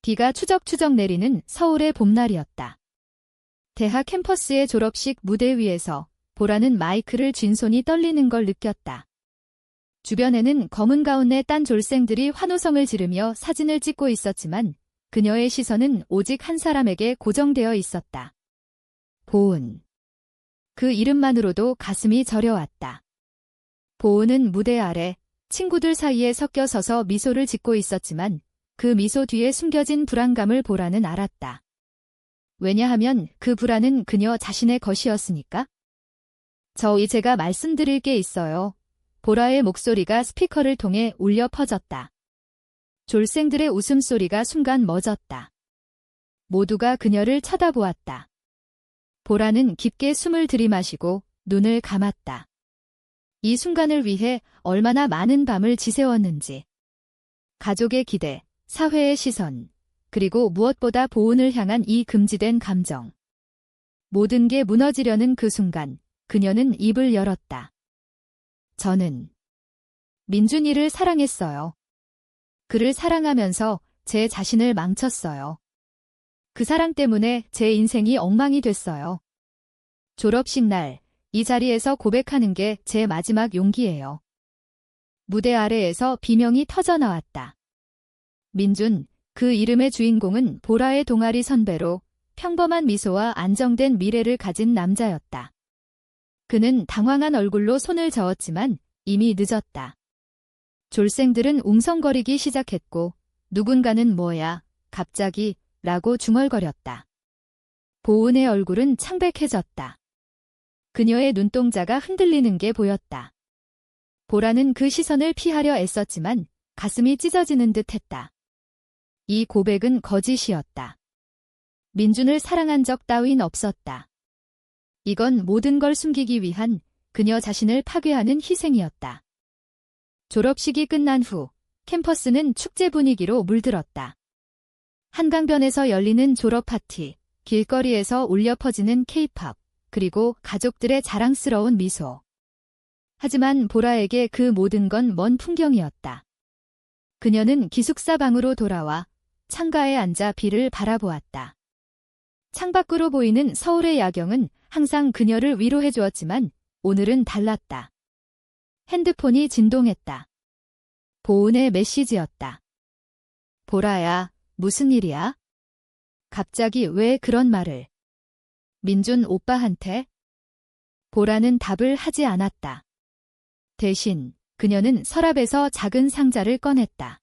비가 추적추적 내리는 서울의 봄날이었다. 대학 캠퍼스의 졸업식 무대 위에서 보라는 마이크를 쥔 손이 떨리는 걸 느꼈다. 주변에는 검은 가운에 딴 졸생들이 환호성을 지르며 사진을 찍고 있었지만 그녀의 시선은 오직 한 사람에게 고정되어 있었다. 보은. 그 이름만으로도 가슴이 저려왔다. 보은은 무대 아래 친구들 사이에 섞여 서서 미소를 짓고 있었지만 그 미소 뒤에 숨겨진 불안감을 보라는 알았다. 왜냐하면 그 불안은 그녀 자신의 것이었으니까. 저희 제가 말씀드릴 게 있어요. 보라의 목소리가 스피커를 통해 울려 퍼졌다. 졸생들의 웃음소리가 순간 멎었다. 모두가 그녀를 쳐다보았다. 보라는 깊게 숨을 들이마시고 눈을 감았다. 이 순간을 위해 얼마나 많은 밤을 지새웠는지. 가족의 기대, 사회의 시선, 그리고 무엇보다 보은을 향한 이 금지된 감정. 모든 게 무너지려는 그 순간, 그녀는 입을 열었다. 저는 민준이를 사랑했어요. 그를 사랑하면서 제 자신을 망쳤어요. 그 사랑 때문에 제 인생이 엉망이 됐어요. 졸업식 날, 이 자리에서 고백하는 게 제 마지막 용기예요. 무대 아래에서 비명이 터져나왔다. 민준, 그 이름의 주인공은 보라의 동아리 선배로 평범한 미소와 안정된 미래를 가진 남자였다. 그는 당황한 얼굴로 손을 저었지만 이미 늦었다. 졸생들은 웅성거리기 시작했고 누군가는 뭐야, 갑자기 라고 중얼거렸다. 보은의 얼굴은 창백해졌다. 그녀의 눈동자가 흔들리는 게 보였다. 보라는 그 시선을 피하려 애썼지만 가슴이 찢어지는 듯 했다. 이 고백은 거짓이었다. 민준을 사랑한 적 따윈 없었다. 이건 모든 걸 숨기기 위한 그녀 자신을 파괴하는 희생이었다. 졸업식이 끝난 후 캠퍼스는 축제 분위기로 물들었다. 한강변에서 열리는 졸업 파티, 길거리에서 울려 퍼지는 K-팝, 그리고 가족들의 자랑스러운 미소. 하지만 보라에게 그 모든 건 먼 풍경이었다. 그녀는 기숙사 방으로 돌아와 창가에 앉아 비를 바라보았다. 창밖으로 보이는 서울의 야경은 항상 그녀를 위로해 주었지만 오늘은 달랐다. 핸드폰이 진동했다. 보은의 메시지였다. 보라야, 무슨 일이야? 갑자기 왜 그런 말을? 민준 오빠한테? 보라는 답을 하지 않았다. 대신 그녀는 서랍에서 작은 상자를 꺼냈다.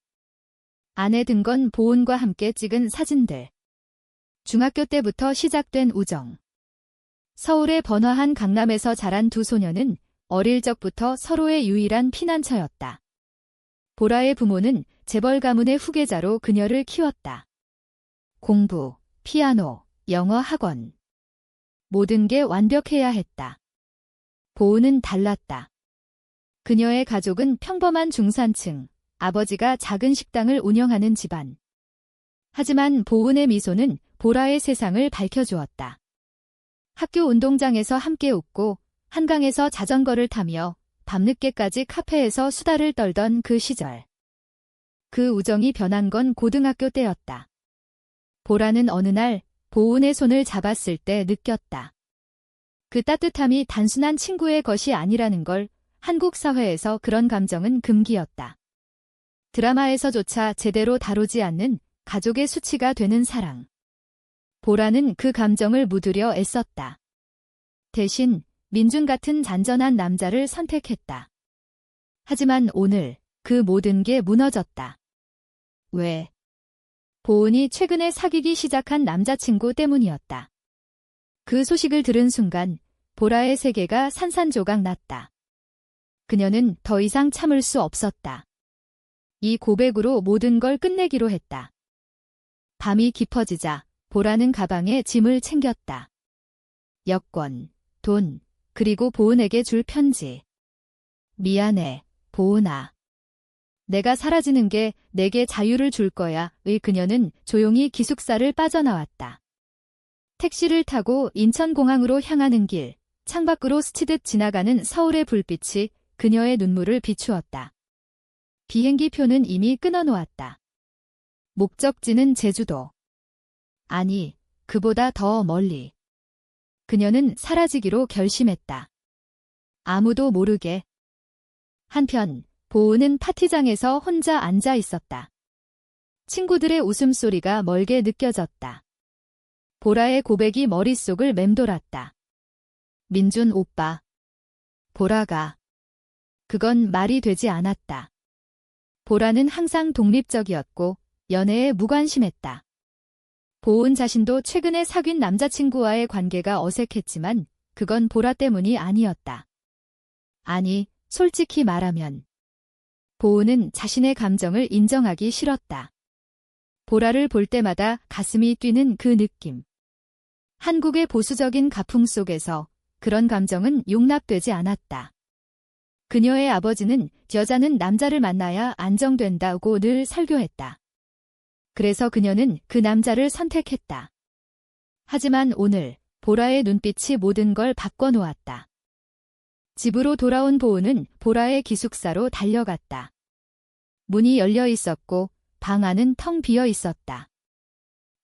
안에 든 건 보은과 함께 찍은 사진들. 중학교 때부터 시작된 우정. 서울의 번화한 강남에서 자란 두 소녀는 어릴 적부터 서로의 유일한 피난처였다. 보라의 부모는 재벌 가문의 후계자로 그녀를 키웠다. 공부, 피아노, 영어 학원. 모든 게 완벽해야 했다. 보은은 달랐다. 그녀의 가족은 평범한 중산층, 아버지가 작은 식당을 운영하는 집안. 하지만 보은의 미소는 보라의 세상을 밝혀주었다. 학교 운동장에서 함께 웃고 한강에서 자전거를 타며 밤늦게까지 카페에서 수다를 떨던 그 시절. 그 우정이 변한 건 고등학교 때였다. 보라는 어느 날 보은의 손을 잡았을 때 느꼈다. 그 따뜻함이 단순한 친구의 것이 아니라는 걸. 한국 사회에서 그런 감정은 금기였다. 드라마에서조차 제대로 다루지 않는 가족의 수치가 되는 사랑. 보라는 그 감정을 묻으려 애썼다. 대신 민준 같은 잔잔한 남자를 선택했다. 하지만 오늘 그 모든 게 무너졌다. 왜? 보은이 최근에 사귀기 시작한 남자친구 때문이었다. 그 소식을 들은 순간 보라의 세계가 산산조각 났다. 그녀는 더 이상 참을 수 없었다. 이 고백으로 모든 걸 끝내기로 했다. 밤이 깊어지자 보라는 가방에 짐을 챙겼다. 여권, 돈, 그리고 보은에게 줄 편지. 미안해, 보은아. 내가 사라지는 게 내게 자유를 줄 거야. 의 그녀는 조용히 기숙사를 빠져나왔다. 택시를 타고 인천공항으로 향하는 길, 창밖으로 스치듯 지나가는 서울의 불빛이 그녀의 눈물을 비추었다. 비행기 표는 이미 끊어놓았다. 목적지는 제주도. 아니, 그보다 더 멀리. 그녀는 사라지기로 결심했다. 아무도 모르게. 한편 보은은 파티장에서 혼자 앉아 있었다. 친구들의 웃음소리가 멀게 느껴졌다. 보라의 고백이 머릿속을 맴돌았다. 민준 오빠. 보라가. 그건 말이 되지 않았다. 보라는 항상 독립적이었고 연애에 무관심했다. 보은 자신도 최근에 사귄 남자친구와의 관계가 어색했지만 그건 보라 때문이 아니었다. 아니, 솔직히 말하면 보은은 자신의 감정을 인정하기 싫었다. 보라를 볼 때마다 가슴이 뛰는 그 느낌. 한국의 보수적인 가풍 속에서 그런 감정은 용납되지 않았다. 그녀의 아버지는 여자는 남자를 만나야 안정된다고 늘 설교했다. 그래서 그녀는 그 남자를 선택했다. 하지만 오늘 보라의 눈빛이 모든 걸 바꿔놓았다. 집으로 돌아온 보은은 보라의 기숙사로 달려갔다. 문이 열려 있었고 방 안은 텅 비어 있었다.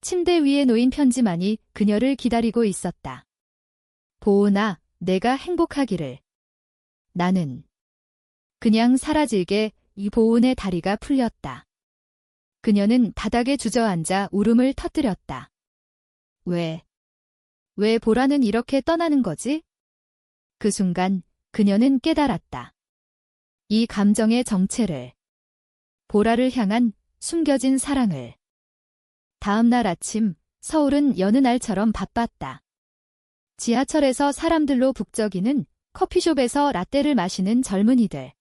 침대 위에 놓인 편지만이 그녀를 기다리고 있었다. 보은아, 내가 행복하기를. 나는. 그냥 사라질게. 이 보은의 다리가 풀렸다. 그녀는 바닥에 주저앉아 울음을 터뜨렸다. 왜 보라는 이렇게 떠나는 거지? 그 순간 그녀는 깨달았다. 이 감정의 정체를. 보라를 향한 숨겨진 사랑을. 다음 날 아침, 서울은 여느 날처럼 바빴다. 지하철에서 사람들로 북적이는 커피숍에서 라떼를 마시는 젊은이들.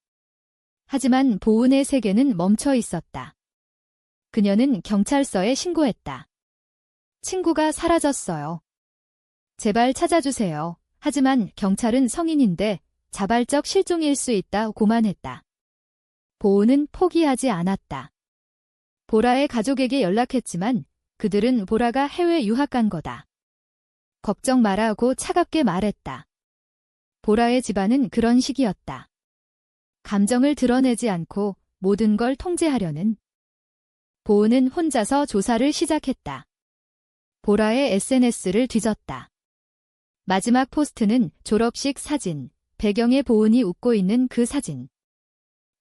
하지만 보은의 세계는 멈춰 있었다. 그녀는 경찰서에 신고했다. 친구가 사라졌어요. 제발 찾아주세요. 하지만 경찰은 성인인데 자발적 실종일 수 있다 고만했다. 보은은 포기하지 않았다. 보라의 가족에게 연락했지만 그들은 보라가 해외 유학 간 거다. 걱정 마라고 차갑게 말했다. 보라의 집안은 그런 식이었다. 감정을 드러내지 않고 모든 걸 통제하려는. 보은은 혼자서 조사를 시작했다. 보라의 SNS를 뒤졌다. 마지막 포스트는 졸업식 사진, 배경에 보은이 웃고 있는 그 사진.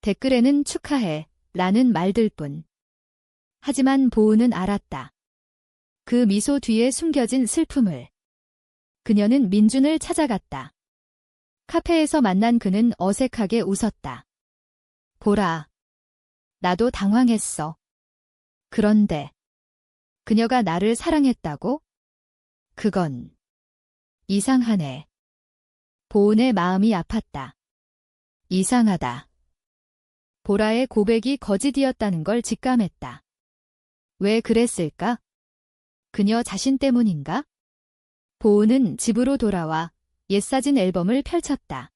댓글에는 축하해 라는 말들뿐. 하지만 보은은 알았다. 그 미소 뒤에 숨겨진 슬픔을. 그녀는 민준을 찾아갔다. 카페에서 만난 그는 어색하게 웃었다. 보라. 나도 당황했어. 그런데 그녀가 나를 사랑했다고? 그건 이상하네. 보은의 마음이 아팠다. 이상하다. 보라의 고백이 거짓이었다는 걸 직감했다. 왜 그랬을까? 그녀 자신 때문인가? 보은은 집으로 돌아와 옛사진 앨범을 펼쳤다.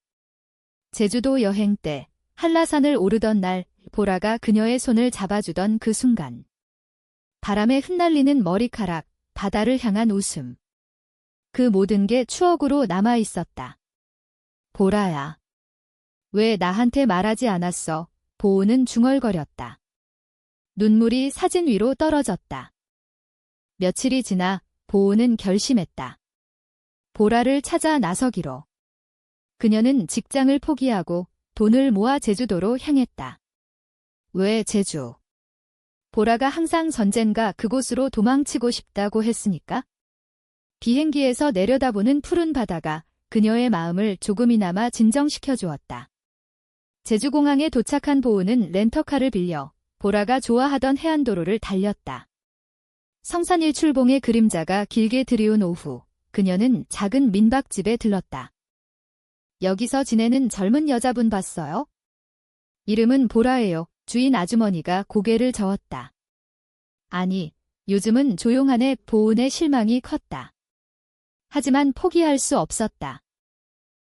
제주도 여행 때 한라산을 오르던 날 보라가 그녀의 손을 잡아주던 그 순간. 바람에 흩날리는 머리카락, 바다를 향한 웃음. 그 모든 게 추억으로 남아 있었다. 보라야. 왜 나한테 말하지 않았어? 보은은 중얼거렸다. 눈물이 사진 위로 떨어졌다. 며칠이 지나 보은은 결심했다. 보라를 찾아 나서기로. 그녀는 직장을 포기하고 돈을 모아 제주도로 향했다. 왜 제주? 보라가 항상 전젠가 그곳으로 도망치고 싶다고 했으니까? 비행기에서 내려다보는 푸른 바다가 그녀의 마음을 조금이나마 진정시켜 주었다. 제주공항에 도착한 보은은 렌터카를 빌려 보라가 좋아하던 해안도로를 달렸다. 성산일출봉의 그림자가 길게 드리운 오후, 그녀는 작은 민박집에 들렀다. 여기서 지내는 젊은 여자분 봤어요? 이름은 보라예요. 주인 아주머니가 고개를 저었다. 아니, 요즘은 조용하네. 보은의 실망이 컸다. 하지만 포기할 수 없었다.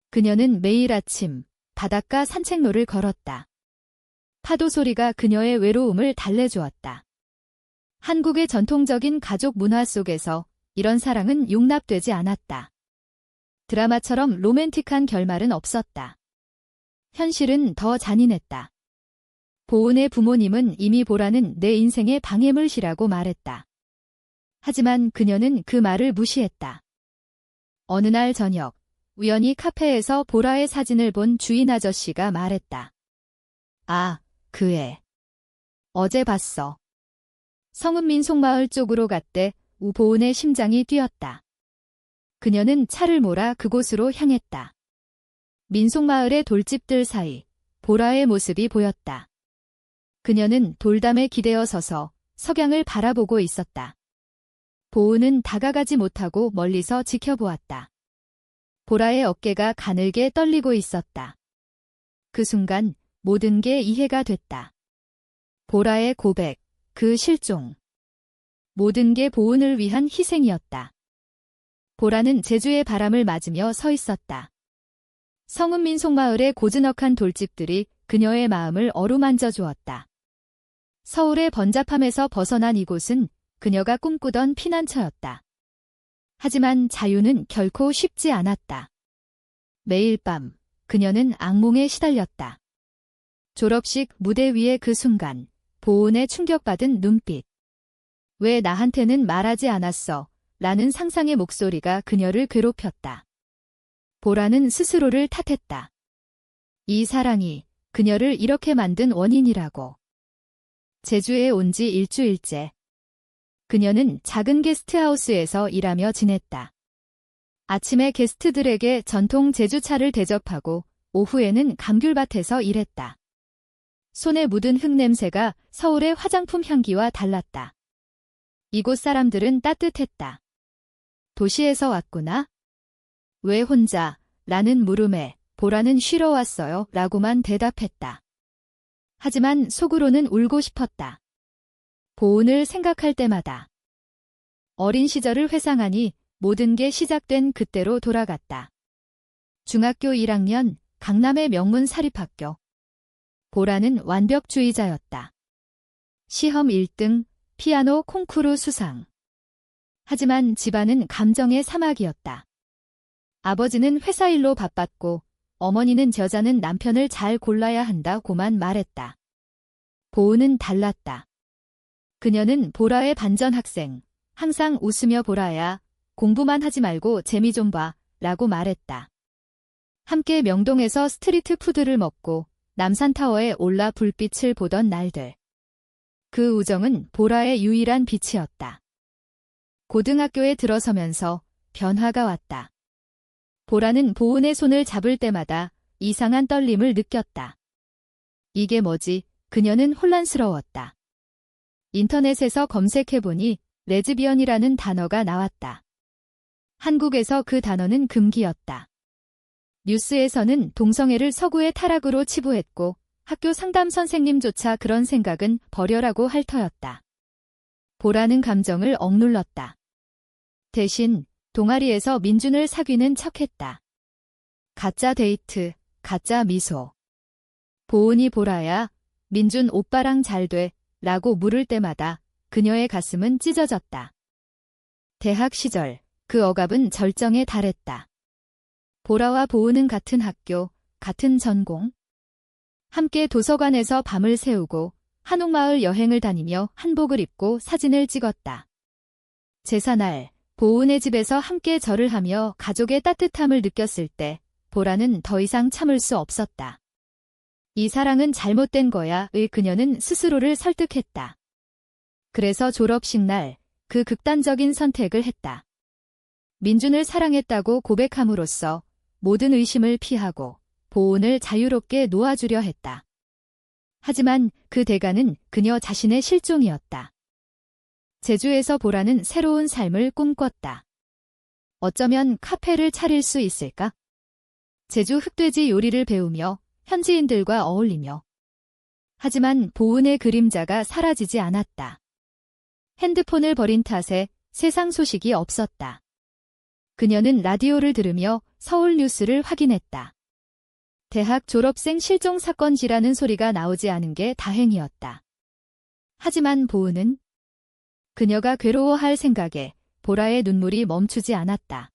그녀는 매일 아침 바닷가 산책로를 걸었다. 파도 소리가 그녀의 외로움을 달래주었다. 한국의 전통적인 가족 문화 속에서 이런 사랑은 용납되지 않았다. 드라마처럼 로맨틱한 결말은 없었다. 현실은 더 잔인했다. 보은의 부모님은 이미 보라는 내 인생의 방해물이라고 말했다. 하지만 그녀는 그 말을 무시했다. 어느 날 저녁, 우연히 카페에서 보라의 사진을 본 주인 아저씨가 말했다. 아, 그 애. 어제 봤어. 성읍 민속마을 쪽으로 갔대. 보은의 심장이 뛰었다. 그녀는 차를 몰아 그곳으로 향했다. 민속마을의 돌집들 사이 보라의 모습이 보였다. 그녀는 돌담에 기대어 서서 석양을 바라보고 있었다. 보은은 다가가지 못하고 멀리서 지켜보았다. 보라의 어깨가 가늘게 떨리고 있었다. 그 순간 모든 게 이해가 됐다. 보라의 고백, 그 실종. 모든 게 보은을 위한 희생이었다. 보라는 제주의 바람을 맞으며 서 있었다. 성읍 민속마을의 고즈넉한 돌집들이 그녀의 마음을 어루만져 주었다. 서울의 번잡함에서 벗어난 이곳은 그녀가 꿈꾸던 피난처였다. 하지만 자유는 결코 쉽지 않았다. 매일 밤 그녀는 악몽에 시달렸다. 졸업식 무대 위의 그 순간, 보은의 충격받은 눈빛. 왜 나한테는 말하지 않았어? 라는 상상의 목소리가 그녀를 괴롭혔다. 보라는 스스로를 탓했다. 이 사랑이 그녀를 이렇게 만든 원인이라고. 제주에 온 지 일주일째. 그녀는 작은 게스트하우스에서 일하며 지냈다. 아침에 게스트들에게 전통 제주차를 대접하고 오후에는 감귤밭에서 일했다. 손에 묻은 흙냄새가 서울의 화장품 향기와 달랐다. 이곳 사람들은 따뜻했다. 도시에서 왔구나? 왜 혼자? 라는 물음에 보라는 쉬러 왔어요 라고만 대답했다. 하지만 속으로는 울고 싶었다. 보은을 생각할 때마다. 어린 시절을 회상하니 모든 게 시작된 그때로 돌아갔다. 중학교 1학년 강남의 명문 사립학교. 보라는 완벽주의자였다. 시험 1등, 피아노 콩쿠르 수상. 하지만 집안은 감정의 사막이었다. 아버지는 회사 일로 바빴고 어머니는 여자는 남편을 잘 골라야 한다고만 말했다. 보은은 달랐다. 그녀는 보라의 반전 학생, 항상 웃으며 보라야, 공부만 하지 말고 재미 좀 봐, 라고 말했다. 함께 명동에서 스트리트 푸드를 먹고 남산타워에 올라 불빛을 보던 날들. 그 우정은 보라의 유일한 빛이었다. 고등학교에 들어서면서 변화가 왔다. 보라는 보은의 손을 잡을 때마다 이상한 떨림을 느꼈다. 이게 뭐지? 그녀는 혼란스러웠다. 인터넷에서 검색해보니 레즈비언이라는 단어가 나왔다. 한국에서 그 단어는 금기였다. 뉴스에서는 동성애를 서구의 타락으로 치부했고 학교 상담 선생님조차 그런 생각은 버려라고 할 터였다. 보라는 감정을 억눌렀다. 대신 동아리에서 민준을 사귀는 척했다. 가짜 데이트, 가짜 미소. 보은이 보라야, 민준 오빠랑 잘 돼, 라고 물을 때마다 그녀의 가슴은 찢어졌다. 대학 시절, 그 억압은 절정에 달했다. 보라와 보은은 같은 학교, 같은 전공. 함께 도서관에서 밤을 새우고 한옥마을 여행을 다니며 한복을 입고 사진을 찍었다. 제사날, 보은의 집에서 함께 절을 하며 가족의 따뜻함을 느꼈을 때 보라는 더 이상 참을 수 없었다. 이 사랑은 잘못된 거야의 그녀는 스스로를 설득했다. 그래서 졸업식 날 그 극단적인 선택을 했다. 민준을 사랑했다고 고백함으로써 모든 의심을 피하고 보은을 자유롭게 놓아주려 했다. 하지만 그 대가는 그녀 자신의 실종이었다. 제주에서 보라는 새로운 삶을 꿈꿨다. 어쩌면 카페를 차릴 수 있을까? 제주 흑돼지 요리를 배우며 현지인들과 어울리며. 하지만 보은의 그림자가 사라지지 않았다. 핸드폰을 버린 탓에 세상 소식이 없었다. 그녀는 라디오를 들으며 서울 뉴스를 확인했다. 대학 졸업생 실종 사건이라는 소리가 나오지 않은 게 다행이었다. 하지만 보은은 그녀가 괴로워할 생각에 보라의 눈물이 멈추지 않았다.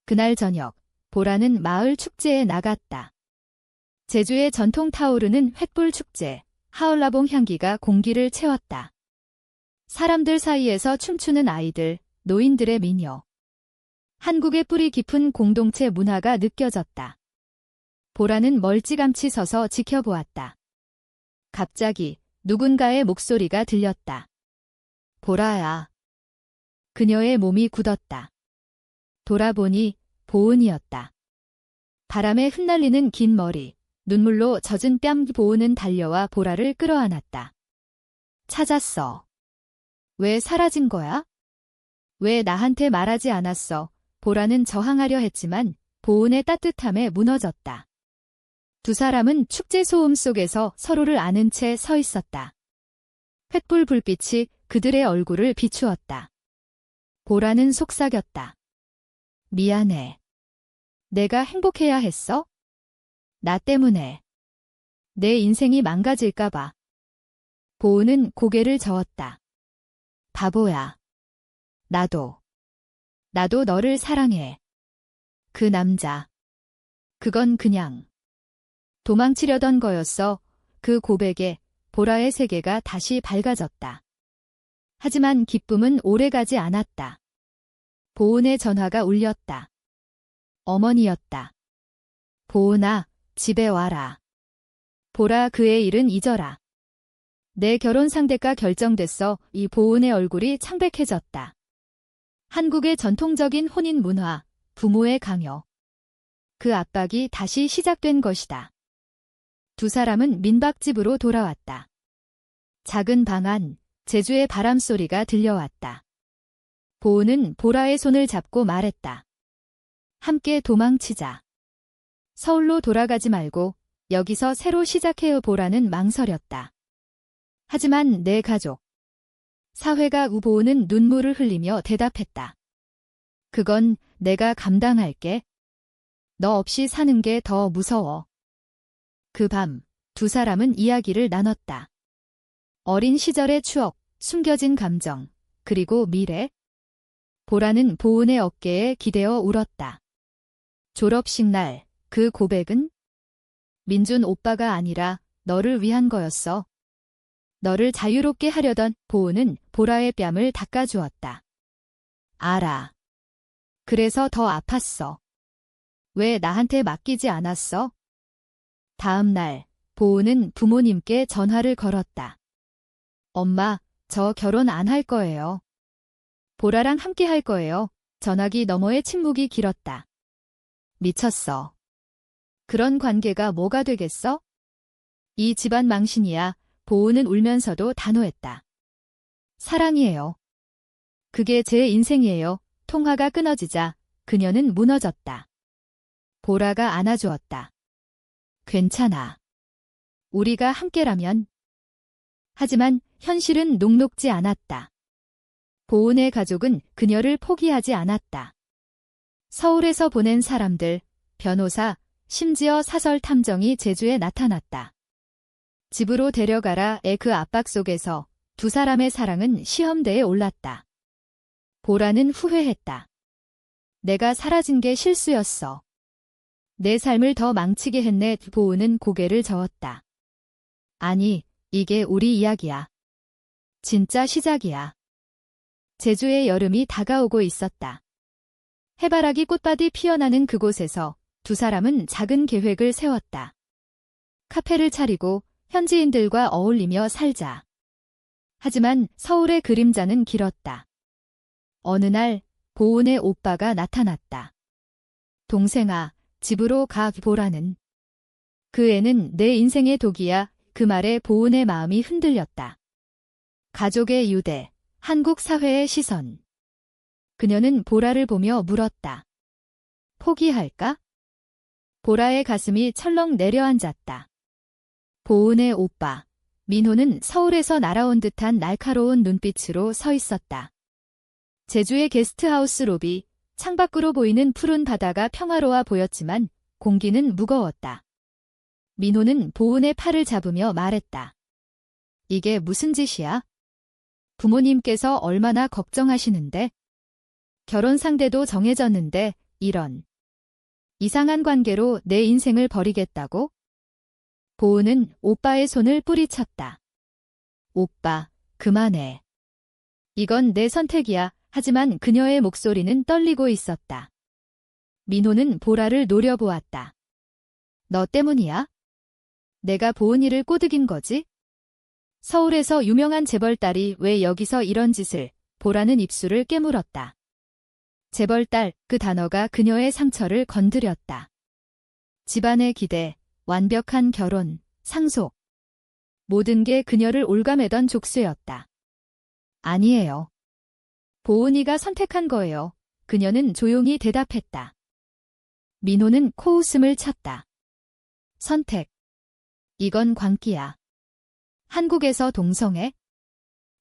그날 저녁, 보라는 마을 축제에 나갔다. 제주의 전통 타오르는 횃불 축제, 하얼라봉 향기가 공기를 채웠다. 사람들 사이에서 춤추는 아이들, 노인들의 민요. 한국의 뿌리 깊은 공동체 문화가 느껴졌다. 보라는 멀찌감치 서서 지켜보았다. 갑자기 누군가의 목소리가 들렸다. 보라야. 그녀의 몸이 굳었다. 돌아보니 보은이었다. 바람에 흩날리는 긴 머리, 눈물로 젖은 뺨. 보은은 달려와 보라를 끌어안았다. 찾았어. 왜 사라진 거야? 왜 나한테 말하지 않았어? 보라는 저항하려 했지만 보은의 따뜻함에 무너졌다. 두 사람은 축제 소음 속에서 서로를 아는 채 서 있었다. 횃불 불빛이 그들의 얼굴을 비추었다. 보라는 속삭였다. 미안해. 내가 행복해야 했어? 나 때문에. 내 인생이 망가질까봐. 보은은 고개를 저었다. 바보야. 나도 너를 사랑해. 그 남자. 그건 그냥 도망치려던 거였어. 그 고백에 보라의 세계가 다시 밝아졌다. 하지만 기쁨은 오래가지 않았다. 보은의 전화가 울렸다. 어머니였다. 보은아, 집에 와라. 보라, 그의 일은 잊어라. 내 결혼 상대가 결정됐어. 이 보은의 얼굴이 창백해졌다. 한국의 전통적인 혼인 문화, 부모의 강요. 그 압박이 다시 시작된 것이다. 두 사람은 민박집으로 돌아왔다. 작은 방 안, 제주의 바람소리가 들려왔다. 보은은 보라의 손을 잡고 말했다. 함께 도망치자. 서울로 돌아가지 말고 여기서 새로 시작해요. 보라는 망설였다. 하지만 내 가족, 사회가. 보은은 눈물을 흘리며 대답했다. 그건 내가 감당할게. 너 없이 사는 게 더 무서워. 그 밤, 두 사람은 이야기를 나눴다. 어린 시절의 추억, 숨겨진 감정, 그리고 미래. 보라는 보은의 어깨에 기대어 울었다. 졸업식 날, 그 고백은? 민준 오빠가 아니라 너를 위한 거였어. 너를 자유롭게 하려던. 보은은 보라의 뺨을 닦아주었다. 알아. 그래서 더 아팠어. 왜 나한테 맡기지 않았어? 다음 날, 보은은 부모님께 전화를 걸었다. 엄마, 저 결혼 안 할 거예요. 보라랑 함께 할 거예요. 전화기 너머의 침묵이 길었다. 미쳤어. 그런 관계가 뭐가 되겠어? 이 집안 망신이야. 보은은 울면서도 단호했다. 사랑이에요. 그게 제 인생이에요. 통화가 끊어지자 그녀는 무너졌다. 보라가 안아주었다. 괜찮아. 우리가 함께라면. 하지만 현실은 녹록지 않았다. 보은의 가족은 그녀를 포기하지 않았다. 서울에서 보낸 사람들, 변호사, 심지어 사설 탐정이 제주에 나타났다. 집으로 데려가라의 그 압박 속에서 두 사람의 사랑은 시험대에 올랐다. 보라는 후회했다. 내가 사라진 게 실수였어. 내 삶을 더 망치게 했네. 보은은 고개를 저었다. 아니, 이게 우리 이야기야. 진짜 시작이야. 제주의 여름이 다가오고 있었다. 해바라기 꽃밭이 피어나는 그곳에서 두 사람은 작은 계획을 세웠다. 카페를 차리고 현지인들과 어울리며 살자. 하지만 서울의 그림자는 길었다. 어느 날 보은의 오빠가 나타났다. 동생아, 집으로 가. 보라는. 그 애는 내 인생의 독이야. 그 말에 보은의 마음이 흔들렸다. 가족의 유대, 한국 사회의 시선. 그녀는 보라를 보며 물었다. 포기할까? 보라의 가슴이 철렁 내려앉았다. 보은의 오빠, 민호는 서울에서 날아온 듯한 날카로운 눈빛으로 서 있었다. 제주의 게스트하우스 로비, 창밖으로 보이는 푸른 바다가 평화로워 보였지만 공기는 무거웠다. 민호는 보은의 팔을 잡으며 말했다. 이게 무슨 짓이야? 부모님께서 얼마나 걱정하시는데? 결혼 상대도 정해졌는데 이런 이상한 관계로 내 인생을 버리겠다고? 보은은 오빠의 손을 뿌리쳤다. 오빠, 그만해. 이건 내 선택이야. 하지만 그녀의 목소리는 떨리고 있었다. 민호는 보라를 노려보았다. 너 때문이야? 내가 보은이를 꼬드긴 거지? 서울에서 유명한 재벌딸이 왜 여기서 이런 짓을? 보라는 입술을 깨물었다. 재벌딸, 그 단어가 그녀의 상처를 건드렸다. 집안의 기대, 완벽한 결혼, 상속. 모든 게 그녀를 올가매던 족쇄였다. 아니에요. 보은이가 선택한 거예요. 그녀는 조용히 대답했다. 민호는 코웃음을 쳤다. 선택. 이건 광기야. 한국에서 동성애?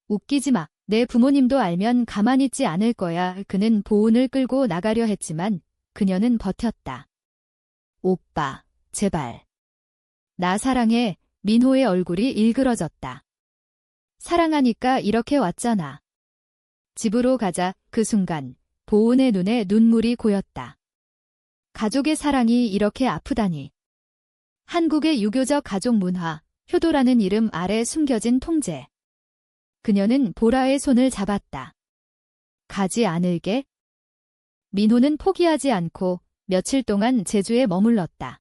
웃기지 마. 내 부모님도 알면 가만히 있지 않을 거야. 그는 보은을 끌고 나가려 했지만 그녀는 버텼다. 오빠, 제발. 나 사랑해. 민호의 얼굴이 일그러졌다. 사랑하니까 이렇게 왔잖아. 집으로 가자. 그 순간 보은의 눈에 눈물이 고였다. 가족의 사랑이 이렇게 아프다니. 한국의 유교적 가족 문화, 효도라는 이름 아래 숨겨진 통제. 그녀는 보라의 손을 잡았다. 가지 않을게. 민호는 포기하지 않고 며칠 동안 제주에 머물렀다.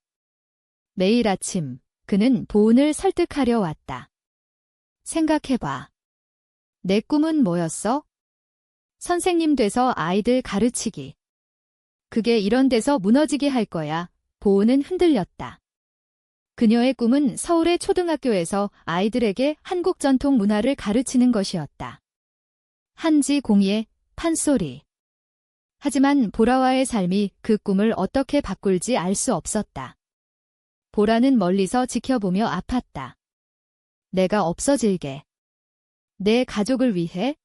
매일 아침 그는 보은을 설득하려 왔다. 생각해봐. 내 꿈은 뭐였어? 선생님 돼서 아이들 가르치기. 그게 이런 데서 무너지게 할 거야. 보은은 흔들렸다. 그녀의 꿈은 서울의 초등학교에서 아이들에게 한국 전통 문화를 가르치는 것이었다. 한지 공예, 판소리. 하지만 보라와의 삶이 그 꿈을 어떻게 바꿀지 알 수 없었다. 보라는 멀리서 지켜보며 아팠다. 내가 없어질게. 내 가족을 위해?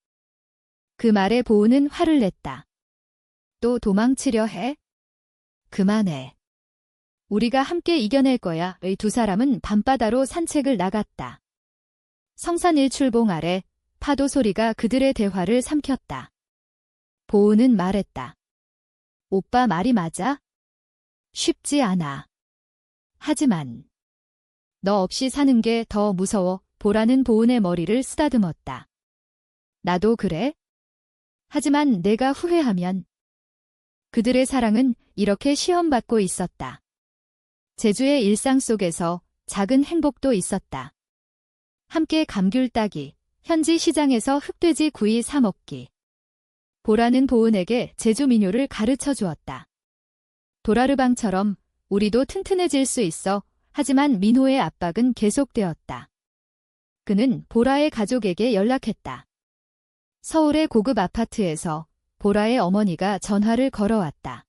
그 말에 보은은 화를 냈다. 또 도망치려 해? 그만해. 우리가 함께 이겨낼 거야. 의 두 사람은 밤바다로 산책을 나갔다. 성산 일출봉 아래 파도 소리가 그들의 대화를 삼켰다. 보은은 말했다. 오빠 말이 맞아? 쉽지 않아. 하지만 너 없이 사는 게 더 무서워. 보라는 보은의 머리를 쓰다듬었다. 나도 그래? 하지만 내가 후회하면. 그들의 사랑은 이렇게 시험받고 있었다. 제주의 일상 속에서 작은 행복도 있었다. 함께 감귤 따기, 현지 시장에서 흑돼지 구이 사 먹기. 보라는 보은에게 제주 민요를 가르쳐 주었다. 도라르방처럼 우리도 튼튼해질 수 있어. 하지만 민호의 압박은 계속되었다. 그는 보라의 가족에게 연락했다. 서울의 고급 아파트에서 보라의 어머니가 전화를 걸어왔다.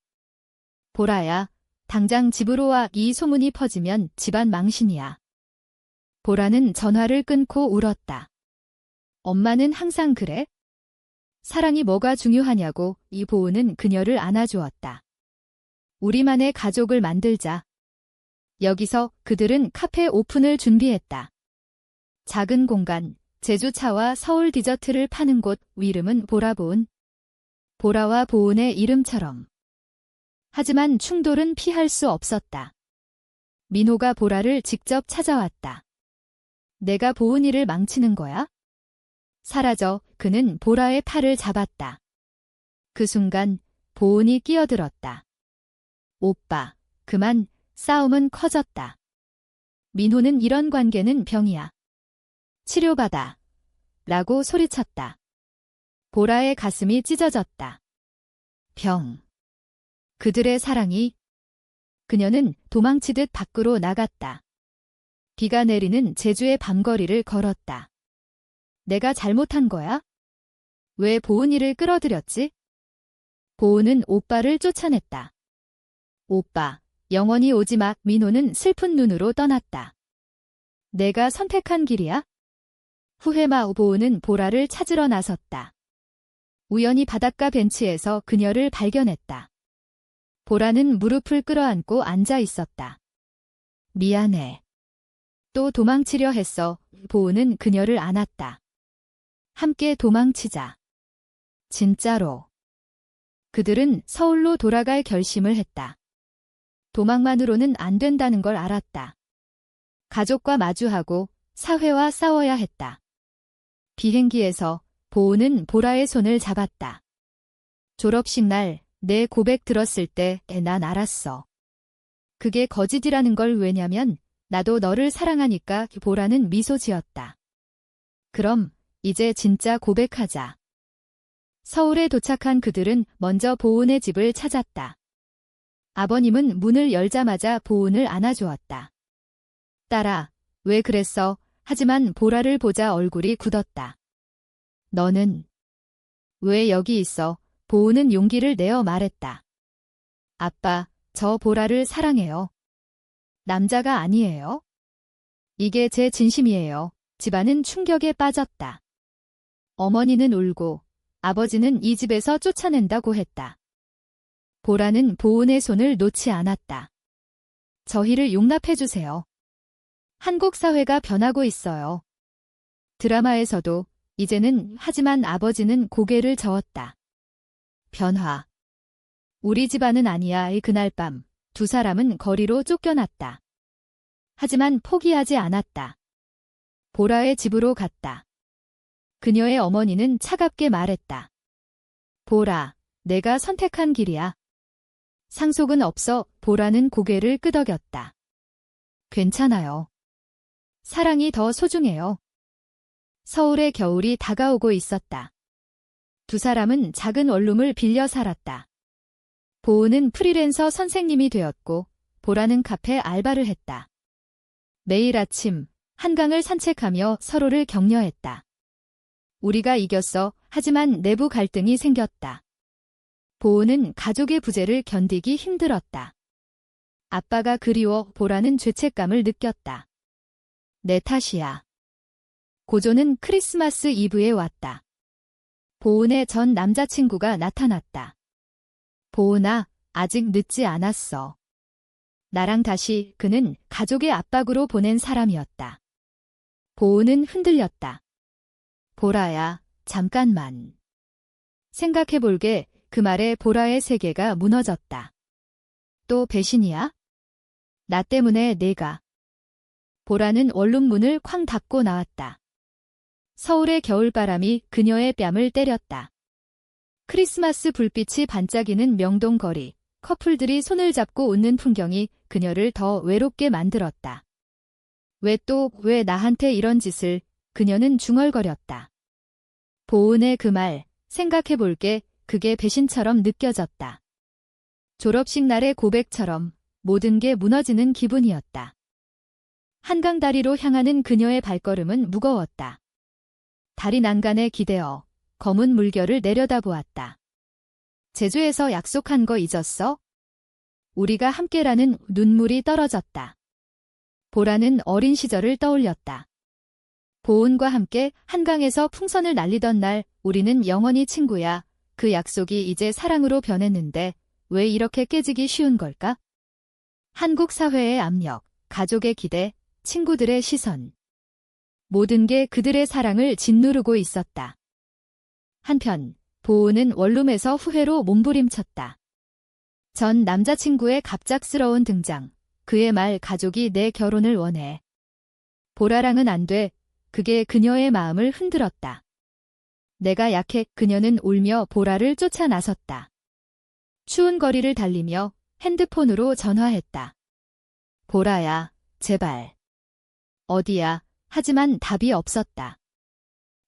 보라야, 당장 집으로 와. 이 소문이 퍼지면 집안 망신이야. 보라는 전화를 끊고 울었다. 엄마는 항상 그래? 사랑이 뭐가 중요하냐고. 이 보은은 그녀를 안아주었다. 우리만의 가족을 만들자. 여기서 그들은 카페 오픈을 준비했다. 작은 공간, 제주차와 서울 디저트를 파는 곳, 이름은 보라보은. 보라와 보은의 이름처럼. 하지만 충돌은 피할 수 없었다. 민호가 보라를 직접 찾아왔다. 내가 보은이를 망치는 거야? 사라져. 그는 보라의 팔을 잡았다. 그 순간 보은이 끼어들었다. 오빠, 그만. 싸움은 커졌다. 민호는 이런 관계는 병이야. 치료받아. 라고 소리쳤다. 보라의 가슴이 찢어졌다. 병. 그들의 사랑이. 그녀는 도망치듯 밖으로 나갔다. 비가 내리는 제주의 밤거리를 걸었다. 내가 잘못한 거야? 왜 보은이를 끌어들였지? 보은은 오빠를 쫓아냈다. 오빠, 영원히 오지 마. 민호는 슬픈 눈으로 떠났다. 내가 선택한 길이야? 후회 마. 보은은 보라를 찾으러 나섰다. 우연히 바닷가 벤치에서 그녀를 발견했다. 보라는 무릎을 끌어안고 앉아 있었다. 미안해. 또 도망치려 했어. 보은은 그녀를 안았다. 함께 도망치자. 진짜로. 그들은 서울로 돌아갈 결심을 했다. 도망만으로는 안 된다는 걸 알았다. 가족과 마주하고 사회와 싸워야 했다. 비행기에서 보우는 보라의 손을 잡았다. 졸업식 날 내 고백 들었을 때 난 알았어. 그게 거짓이라는 걸. 왜냐면 나도 너를 사랑하니까. 보라는 미소 지었다. 그럼 이제 진짜 고백하자. 서울에 도착한 그들은 먼저 보은의 집을 찾았다. 아버님은 문을 열자마자 보은을 안아주었다. 딸아, 왜 그랬어? 하지만 보라를 보자 얼굴이 굳었다. 너는 왜 여기 있어? 보은은 용기를 내어 말했다. 아빠, 저 보라를 사랑해요. 남자가 아니에요. 이게 제 진심이에요. 집안은 충격에 빠졌다. 어머니는 울고 아버지는 이 집에서 쫓아낸다고 했다. 보라는 보은의 손을 놓지 않았다. 저희를 용납해주세요. 한국 사회가 변하고 있어요. 드라마에서도 이제는. 하지만 아버지는 고개를 저었다. 변화. 우리 집안은 아니야. 그날 밤 두 사람은 거리로 쫓겨났다. 하지만 포기하지 않았다. 보라의 집으로 갔다. 그녀의 어머니는 차갑게 말했다. 보라, 내가 선택한 길이야. 상속은 없어. 보라는 고개를 끄덕였다. 괜찮아요. 사랑이 더 소중해요. 서울의 겨울이 다가오고 있었다. 두 사람은 작은 원룸을 빌려 살았다. 보은은 프리랜서 선생님이 되었고 보라는 카페 알바를 했다. 매일 아침 한강을 산책하며 서로를 격려했다. 우리가 이겼어. 하지만 내부 갈등이 생겼다. 보은은 가족의 부재를 견디기 힘들었다. 아빠가 그리워. 보라는 죄책감을 느꼈다. 내 탓이야. 고조는 크리스마스 이브에 왔다. 보은의 전 남자친구가 나타났다. 보은아, 아직 늦지 않았어. 나랑 다시. 그는 가족의 압박으로 보낸 사람이었다. 보은은 흔들렸다. 보라야, 잠깐만. 생각해볼게. 그 말에 보라의 세계가 무너졌다. 또 배신이야? 나 때문에 내가. 보라는 원룸 문을 쾅 닫고 나왔다. 서울의 겨울바람이 그녀의 뺨을 때렸다. 크리스마스 불빛이 반짝이는 명동거리, 커플들이 손을 잡고 웃는 풍경이 그녀를 더 외롭게 만들었다. 왜 나한테 이런 짓을? 그녀는 중얼거렸다. 보은의 그 말, 생각해볼게. 그게 배신처럼 느껴졌다. 졸업식 날의 고백처럼 모든 게 무너지는 기분이었다. 한강 다리로 향하는 그녀의 발걸음은 무거웠다. 다리 난간에 기대어 검은 물결을 내려다보았다. 제주에서 약속한 거 잊었어? 우리가 함께라는. 눈물이 떨어졌다. 보라는 어린 시절을 떠올렸다. 보은과 함께 한강에서 풍선을 날리던 날. 우리는 영원히 친구야. 그 약속이 이제 사랑으로 변했는데 왜 이렇게 깨지기 쉬운 걸까? 한국 사회의 압력, 가족의 기대, 친구들의 시선. 모든 게 그들의 사랑을 짓누르고 있었다. 한편 보은은 원룸에서 후회로 몸부림쳤다. 전 남자친구의 갑작스러운 등장. 그의 말 가족이 내 결혼을 원해. 보라랑은 안 돼. 그게 그녀의 마음을 흔들었다. 내가 약해. 그녀는 울며 보라를 쫓아 나섰다. 추운 거리를 달리며 핸드폰으로 전화했다. 보라야, 제발. 어디야? 하지만 답이 없었다.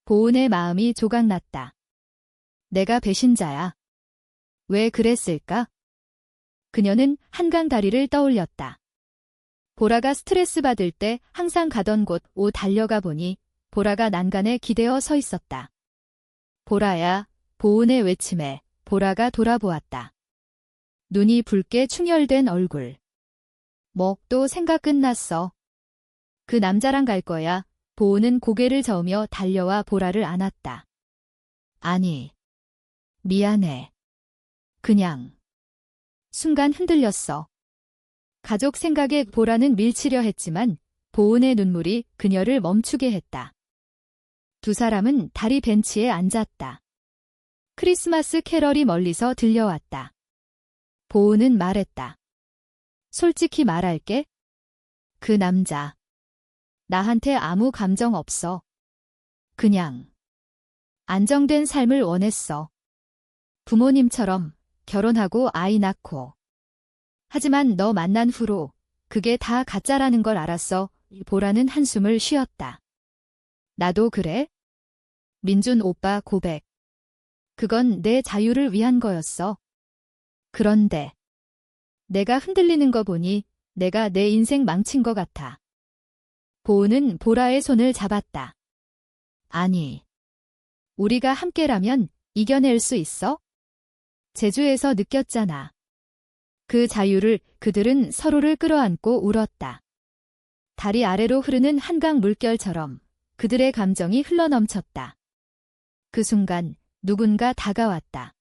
보은의 마음이 조각났다. 내가 배신자야. 왜 그랬을까? 그녀는 한강 다리를 떠올렸다. 보라가 스트레스 받을 때 항상 가던 곳. 달려가 보니 보라가 난간에 기대어 서 있었다. 보라야. 보은의 외침에 보라가 돌아보았다. 눈이 붉게 충혈된 얼굴. 또 생각 끝났어. 그 남자랑 갈 거야. 보은은 고개를 저으며 달려와 보라를 안았다. 아니. 미안해. 그냥. 순간 흔들렸어. 가족 생각에 보라는 밀치려 했지만 보은의 눈물이 그녀를 멈추게 했다. 두 사람은 다리 벤치에 앉았다. 크리스마스 캐럴이 멀리서 들려왔다. 보은은 말했다. 솔직히 말할게. 그 남자. 나한테 아무 감정 없어. 그냥 안정된 삶을 원했어. 부모님처럼 결혼하고 아이 낳고. 하지만 너 만난 후로 그게 다 가짜라는 걸 알았어. 보라는 한숨을 쉬었다. 나도 그래? 민준 오빠 고백. 그건 내 자유를 위한 거였어. 그런데 내가 흔들리는 거 보니 내가 내 인생 망친 것 같아. 보은은 보라의 손을 잡았다. 아니, 우리가 함께라면 이겨낼 수 있어? 제주에서 느꼈잖아. 그 자유를. 그들은 서로를 끌어안고 울었다. 다리 아래로 흐르는 한강 물결처럼 그들의 감정이 흘러넘쳤다. 그 순간 누군가 다가왔다.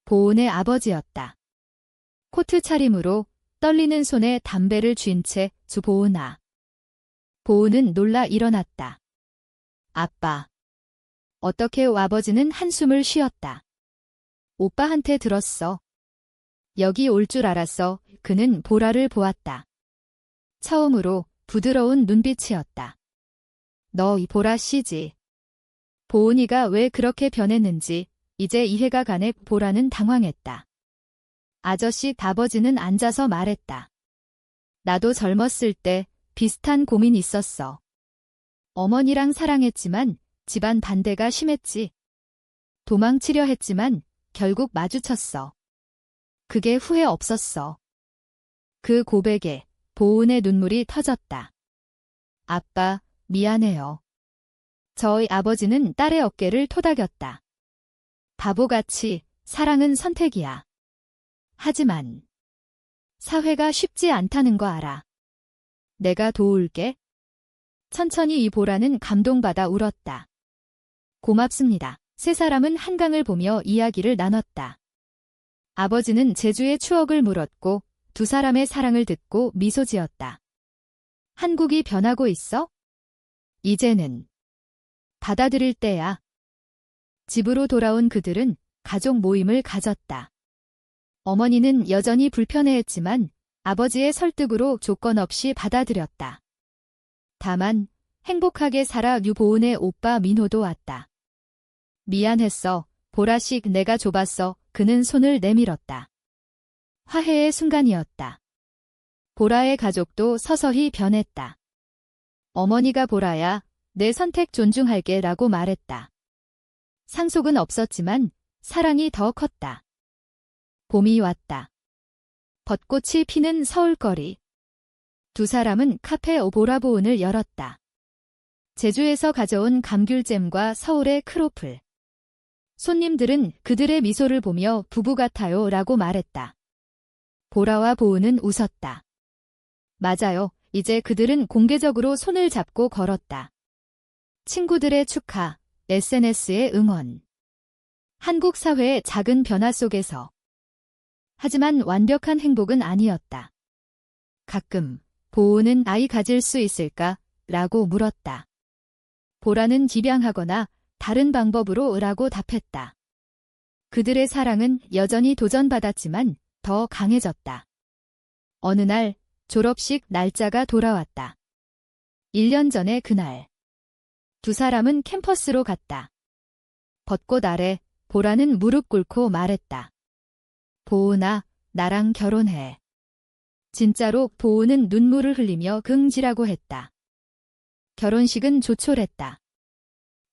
보은의 아버지였다. 코트 차림으로 떨리는 손에 담배를 쥔 채 보은아. 보은은 놀라 일어났다. 아빠. 어떻게 아버지는 한숨을 쉬었다. 오빠한테 들었어. 여기 올 줄 알았어. 그는 보라를 보았다. 처음으로 부드러운 눈빛이었다. 너 이 보라 씨지. 보은이가 왜 그렇게 변했는지 이제 이해가 가네. 보라는 당황했다. 아저씨. 아버지는 앉아서 말했다. 나도 젊었을 때 비슷한 고민 있었어. 어머니랑 사랑했지만 집안 반대가 심했지. 도망치려 했지만 결국 마주쳤어. 그게 후회 없었어. 그 고백에 보은의 눈물이 터졌다. 아빠, 미안해요. 저희 아버지는 딸의 어깨를 토닥였다. 바보같이 사랑은 선택이야. 하지만 사회가 쉽지 않다는 거 알아. 내가 도울게. 천천히. 이 보라는 감동받아 울었다. 고맙습니다. 세 사람은 한강을 보며 이야기를 나눴다. 아버지는 제주의 추억을 물었고 두 사람의 사랑을 듣고 미소 지었다. 한국이 변하고 있어? 이제는 받아들일 때야. 집으로 돌아온 그들은 가족 모임을 가졌다. 어머니는 여전히 불편해했지만 아버지의 설득으로 조건 없이 받아들였다. 다만 행복하게 살아. 유보은의 오빠 민호도 왔다. 미안했어. 보라씩. 내가 좁았어. 그는 손을 내밀었다. 화해의 순간이었다. 보라의 가족도 서서히 변했다. 어머니가 보라야, 내 선택 존중할게 라고 말했다. 상속은 없었지만 사랑이 더 컸다. 봄이 왔다. 벚꽃이 피는 서울거리. 두 사람은 카페 보라보은을 열었다. 제주에서 가져온 감귤잼과 서울의 크로플. 손님들은 그들의 미소를 보며 부부 같아요 라고 말했다. 보라와 보은은 웃었다. 맞아요. 이제 그들은 공개적으로 손을 잡고 걸었다. 친구들의 축하, SNS의 응원. 한국 사회의 작은 변화 속에서. 하지만 완벽한 행복은 아니었다. 가끔 보은은 아이 가질 수 있을까? 라고 물었다. 보라는 입양하거나 다른 방법으로 라고 답했다. 그들의 사랑은 여전히 도전받았지만 더 강해졌다. 어느 날 졸업식 날짜가 돌아왔다. 1년 전의 그날. 두 사람은 캠퍼스로 갔다. 벚꽃 아래 보라는 무릎 꿇고 말했다. 보은아, 나랑 결혼해. 진짜로. 보은은 눈물을 흘리며 긍지라고 했다. 결혼식은 조촐했다.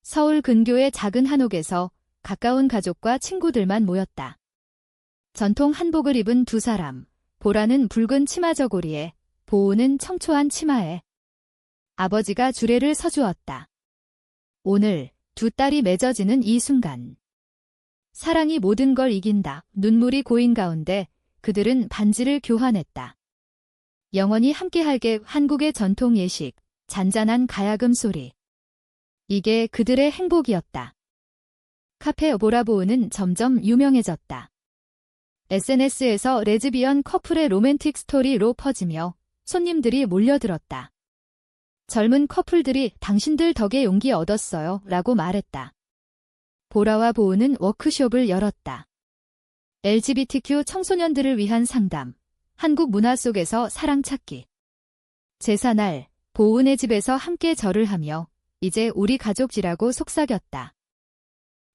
서울 근교의 작은 한옥에서 가까운 가족과 친구들만 모였다. 전통 한복을 입은 두 사람. 보라는 붉은 치마 저고리에, 보은은 청초한 치마에. 아버지가 주례를 서주었다. 오늘 두 딸이 맺어지는 이 순간. 사랑이 모든 걸 이긴다. 눈물이 고인 가운데 그들은 반지를 교환했다. 영원히 함께할게. 한국의 전통 예식, 잔잔한 가야금 소리. 이게 그들의 행복이었다. 카페 보라보은은 점점 유명해졌다. SNS에서 레즈비언 커플의 로맨틱 스토리로 퍼지며 손님들이 몰려들었다. 젊은 커플들이 당신들 덕에 용기 얻었어요 라고 말했다. 보라와 보은은 워크숍을 열었다. LGBTQ 청소년들을 위한 상담, 한국 문화 속에서 사랑 찾기. 제사날, 보은의 집에서 함께 절을 하며 이제 우리 가족이라고 속삭였다.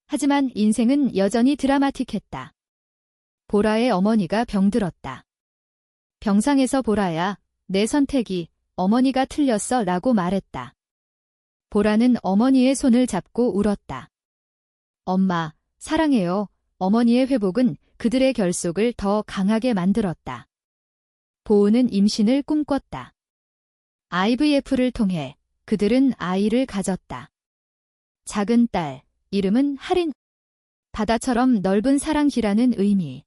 하지만 인생은 여전히 드라마틱했다. 보라의 어머니가 병들었다. 병상에서 보라야, 내 선택이 어머니가 틀렸어 라고 말했다. 보라는 어머니의 손을 잡고 울었다. 엄마, 사랑해요. 어머니의 회복은 그들의 결속을 더 강하게 만들었다. 보은은 임신을 꿈꿨다. IVF를 통해 그들은 아이를 가졌다. 작은 딸, 이름은 하린. 바다처럼 넓은 사랑이라는 의미.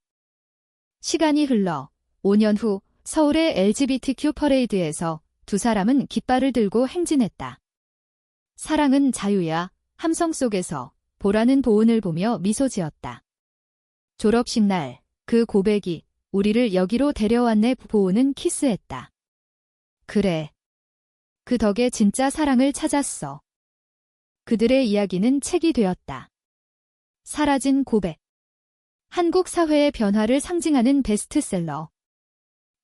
시간이 흘러 5년 후 서울의 LGBTQ 퍼레이드에서 두 사람은 깃발을 들고 행진했다. 사랑은 자유야. 함성 속에서 보라는 보은을 보며 미소 지었다. 졸업식 날, 그 고백이 우리를 여기로 데려왔네. 보은은 키스했다. 그래. 그 덕에 진짜 사랑을 찾았어. 그들의 이야기는 책이 되었다. 사라진 고백. 한국 사회의 변화를 상징하는 베스트셀러.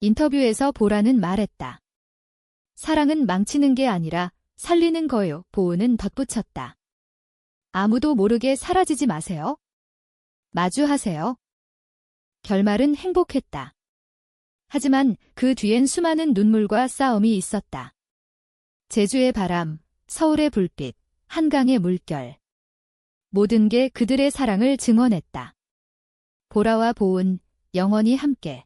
인터뷰에서 보라는 말했다. 사랑은 망치는 게 아니라 살리는 거요. 보은은 덧붙였다. 아무도 모르게 사라지지 마세요. 마주하세요. 결말은 행복했다. 하지만 그 뒤엔 수많은 눈물과 싸움이 있었다. 제주의 바람, 서울의 불빛, 한강의 물결. 모든 게 그들의 사랑을 증언했다. 보라와 보은, 영원히 함께.